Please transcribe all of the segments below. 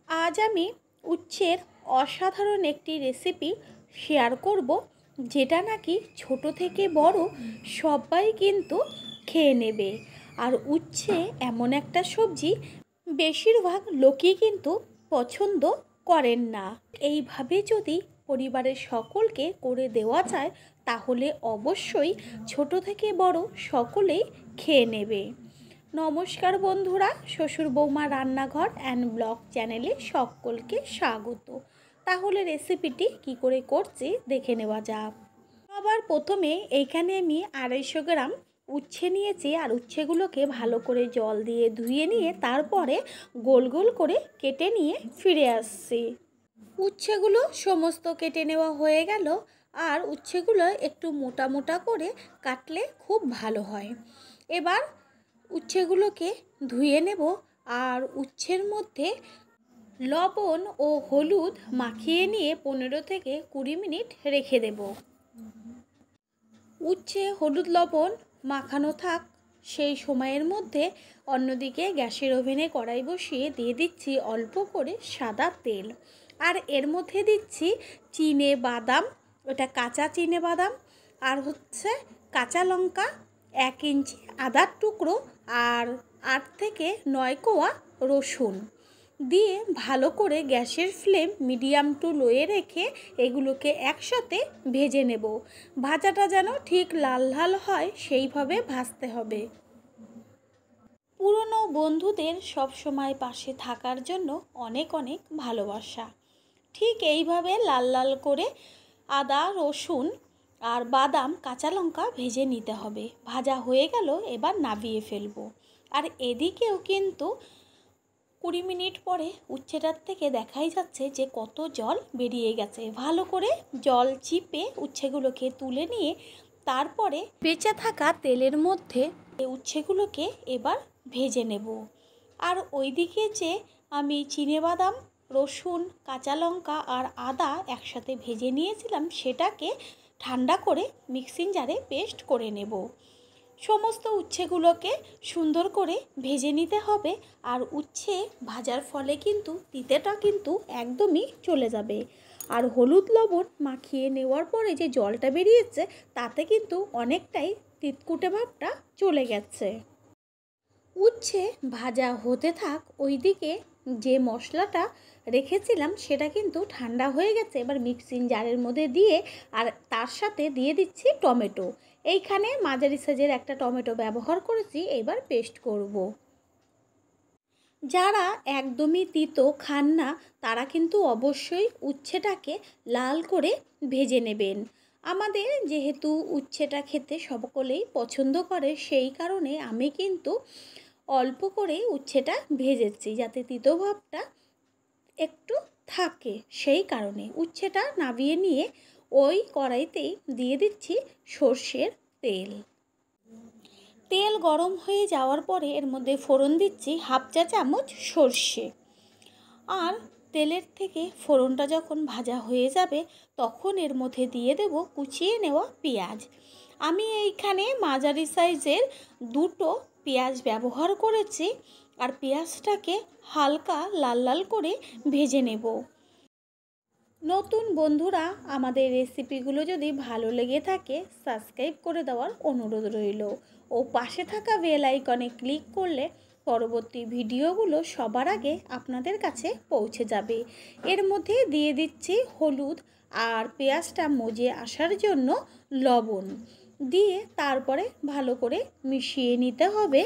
আজ আমি উচ্ছের অসাধারণ একটি রেসিপি শেয়ার করব, যেটা নাকি ছোট থেকে বড় সবাই কিন্তু খেয়ে নেবে। আর উচ্ছে এমন একটা সবজি বেশিরভাগ লোকই কিন্তু পছন্দ করেন না। এইভাবে যদি পরিবারের সকলকে করে দেওয়া যায় তাহলে অবশ্যই ছোট থেকে বড় সকলেই খেয়ে নেবে। নমস্কার বন্ধুরা, শ্বশুর বৌমা রান্নাঘর অ্যান্ড ব্লগ চ্যানেলে সকলকে স্বাগত। তাহলে রেসিপিটি কি করে করছি দেখে নেওয়া যাক। আবার প্রথমে এইখানে আমি 250 গ্রাম উচ্ছে নিয়েছি, আর উচ্ছেগুলোকে ভালো করে জল দিয়ে ধুয়ে নিয়ে তারপরে গোল গোল করে কেটে নিয়ে ফিরে আসছি। উচ্ছেগুলো সমস্ত কেটে নেওয়া হয়ে গেল, আর উচ্ছেগুলো একটু মোটা মোটা করে কাটলে খুব ভালো হয়। এবার উচ্ছেগুলোকে ধুয়ে নেব, আর উচ্ছের মধ্যে লবণ ও হলুদ মাখিয়ে নিয়ে 15 থেকে 20 মিনিট রেখে দেব। উচ্ছে হলুদ লবণ মাখানো থাক, সেই সময়ের মধ্যে অন্যদিকে গ্যাসের ওভেনে কড়াই বসিয়ে দিয়ে দিচ্ছি অল্প করে সাদা তেল, আর এর মধ্যে দিচ্ছি চিনে বাদাম, ওটা কাঁচা চিনে বাদাম, আর হচ্ছে কাঁচা লঙ্কা 1 ইঞ্চি, আদার টুকরো, আর 8 থেকে 9 কোয়া রসুন দিয়ে ভালো করে গ্যাসের ফ্লেম মিডিয়াম টু লোয়ে রেখে এগুলোকে একসাথে ভেজে নেব। ভাজাটা যেন ঠিক লাল লাল হয় সেইভাবে ভাজতে হবে। পুরনো বন্ধুদের সব সময় পাশে থাকার জন্য অনেক অনেক ভালোবাসা। ঠিক এইভাবে লাল লাল করে আদা রসুন আর বাদাম কাঁচা লঙ্কা ভেজে নিতে হবে। ভাজা হয়ে গেল, এবার নামিয়ে ফেলবো। আর এদিকেও কিন্তু 20 মিনিট পরে উচ্ছেটার থেকে দেখাই যাচ্ছে যে কত জল বেরিয়ে গেছে। ভালো করে জল চিপে উচ্ছেগুলোকে তুলে নিয়ে তারপরে বেঁচে থাকা তেলের মধ্যে উচ্ছেগুলোকে এবার ভেজে নেব। আর ওইদিকে যে আমি চিনেবাদাম রসুন কাঁচা লঙ্কা আর আদা একসাথে ভেজে নিয়েছিলাম সেটাকে ঠান্ডা করে মিক্সিং জারে পেস্ট করে নেব। সমস্ত উচ্ছেগুলোকে সুন্দর করে ভেজে নিতে হবে, আর উচ্ছে ভাজার ফলে কিন্তু তিতেটা কিন্তু একদমই চলে যাবে। আর হলুদ লবণ মাখিয়ে নেওয়ার পরে যে জলটা বেরিয়েছে তাতে কিন্তু অনেকটাই তিতকুটে ভাবটা চলে গেছে। উচ্ছে ভাজা হতে থাক, ওইদিকে যে মশলাটা রেখেছিলাম সেটা কিন্তু ঠান্ডা হয়ে গেছে। এবার মিক্সিং জারের মধ্যে দিয়ে আর তার সাথে দিয়ে দিচ্ছি টমেটো। এইখানে মাঝারি সাইজের একটা টমেটো ব্যবহার করেছি, এবার পেস্ট করব। যারা একদমই তিতো খান না তারা কিন্তু অবশ্যই উচ্ছেটাকে লাল করে ভেজে নেবেন। আমাদের যেহেতু উচ্ছেটা খেতে সকলেই পছন্দ করে, সেই কারণে আমি কিন্তু অল্প করে উচ্ছেটা ভেজেছি যাতে তিতো ভাবটা একটু থাকে। সেই কারণে উচ্ছেটা নামিয়ে নিয়ে ওই কড়াইতেই দিয়ে দিচ্ছি সর্ষের তেল। তেল গরম হয়ে যাওয়ার পরে এর মধ্যে ফোড়ন দিচ্ছি 1/2 চা চামচ সর্ষে। আর তেলের থেকে ফোড়নটা যখন ভাজা হয়ে যাবে তখন এর মধ্যে দিয়ে দেব কুচিয়ে নেওয়া পেঁয়াজ। আমি এইখানে মাঝারি সাইজের 2টো পেঁয়াজ ব্যবহার করেছি, আর পেঁয়াজটাকে হালকা লাল লাল করে ভেজে নেব। নতুন বন্ধুরা আমাদের রেসিপিগুলো যদি ভালো লেগে থাকে সাবস্ক্রাইব করে দেওয়ার অনুরোধ রইল, ও পাশে থাকা বেল আইকনে ক্লিক করলে পরবর্তী ভিডিওগুলো সবার আগে আপনাদের কাছে পৌঁছে যাবে। এর মধ্যে দিয়ে দিচ্ছি হলুদ, আর পেঁয়াজটা মজে আসার জন্য লবণ দিয়ে তারপরে ভালো করে মিশিয়ে নিতে হবে।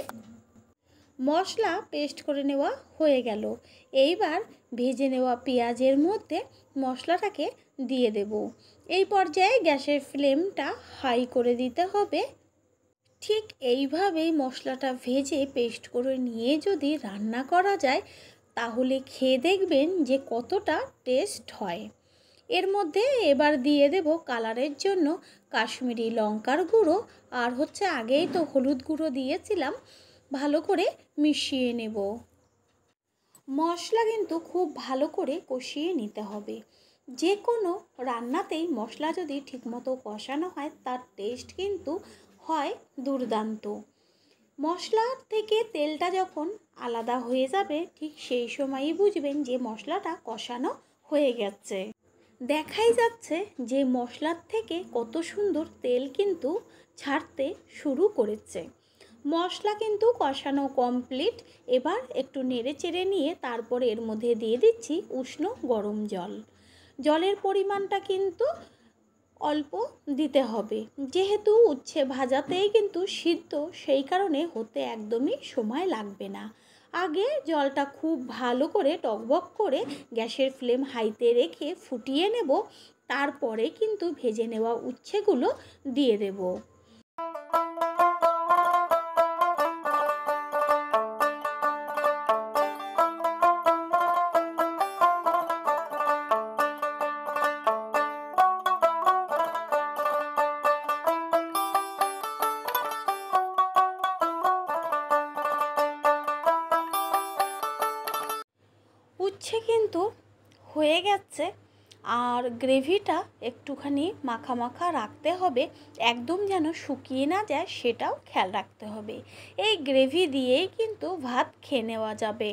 মশলা পেস্ট করে নেওয়া হয়ে গেল, এইবার ভেজে নেওয়া পেঁয়াজের মধ্যে মশলাটাকে দিয়ে দেব। এই পর্যায়ে গ্যাসের ফ্লেমটা হাই করে দিতে হবে। ঠিক এইভাবেই মশলাটা ভেজে পেস্ট করে নিয়ে যদি রান্না করা যায় তাহলে খেয়ে দেখবেন যে কতটা টেস্ট হয়। এর মধ্যে এবার দিয়ে দেব কালারের জন্য কাশ্মীরি লঙ্কার গুঁড়ো, আর হচ্ছে আগেই তো হলুদ গুঁড়ো দিয়েছিলাম। ভালো করে মিশিয়ে নেব। মশলা কিন্তু খুব ভালো করে কষিয়ে নিতে হবে। যে কোনো রান্নাতেই মশলা যদি ঠিকমতো কষানো হয় তার টেস্ট কিন্তু হয় দুর্দান্ত। মশলার থেকে তেলটা যখন আলাদা হয়ে যাবে ঠিক সেই সময়ই বুঝবেন যে মশলাটা কষানো হয়ে গেছে। দেখাই যাচ্ছে যে মশলার থেকে কত সুন্দর তেল কিন্তু ছাড়তে শুরু করেছে। মশলা কিন্তু কষানো কমপ্লিট। এবার একটু নেড়ে চেড়ে নিয়ে তারপরে এর মধ্যে দিয়ে দিচ্ছি উষ্ণ গরম জল। জলের পরিমাণটা কিন্তু অল্প দিতে হবে, যেহেতু উচ্ছে ভাজাতেই কিন্তু সিদ্ধ, সেই কারণে হতে একদমই সময় লাগবে না। আগে জলটা খুব ভালো করে টকবক করে গ্যাসের ফ্লেম হাইতে রেখে ফুটিয়ে নেব, তারপরে কিন্তু ভেজে নেওয়া উচ্ছেগুলো দিয়ে দেব। উচ্ছে কিন্তু হয়ে গেছে, আর গ্রেভিটা একটুখানি মাখা মাখা রাখতে হবে, একদম যেন শুকিয়ে না যায় সেটাও খেয়াল রাখতে হবে। এই গ্রেভি দিয়েই কিন্তু ভাত খেয়ে নেওয়া যাবে।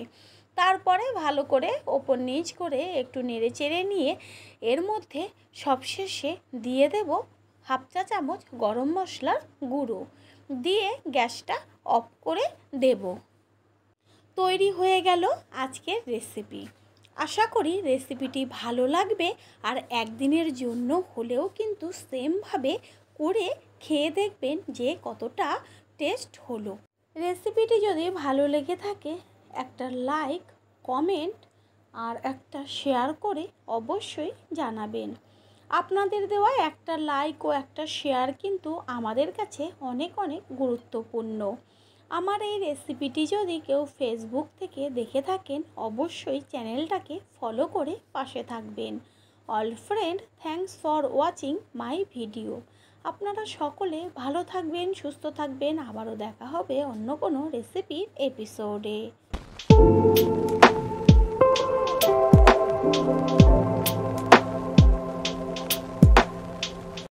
তারপরে ভালো করে ওপর নিচ করে একটু নেড়ে চেড়ে নিয়ে এর মধ্যে সবশেষে দিয়ে দেব হাফ চা চামচ গরম মশলার গুঁড়ো, দিয়ে গ্যাসটা অফ করে দেব। তৈরি হয়ে গেল আজকের রেসিপি। আশা করি রেসিপিটি ভালো লাগবে, আর একদিনের জন্য হলেও কিন্তু সেমভাবে করে খেয়ে দেখবেন যে কতটা টেস্ট হলো। রেসিপিটি যদি ভালো লেগে থাকে একটা লাইক, কমেন্ট আর একটা শেয়ার করে অবশ্যই জানাবেন। আপনাদের দেওয়া একটা লাইক ও একটা শেয়ার কিন্তু আমাদের কাছে অনেক অনেক গুরুত্বপূর্ণ। আমার এই রেসিপিটি যদি কেউ ফেসবুক থেকে দেখে থাকেন অবশ্যই চ্যানেলটাকে ফলো করে পাশে থাকবেন। All friend, thanks for watching my video. আপনারা সকলে ভালো থাকবেন, সুস্থ থাকবেন। আবারও দেখা হবে অন্য কোনো রেসিপির এপিসোডে।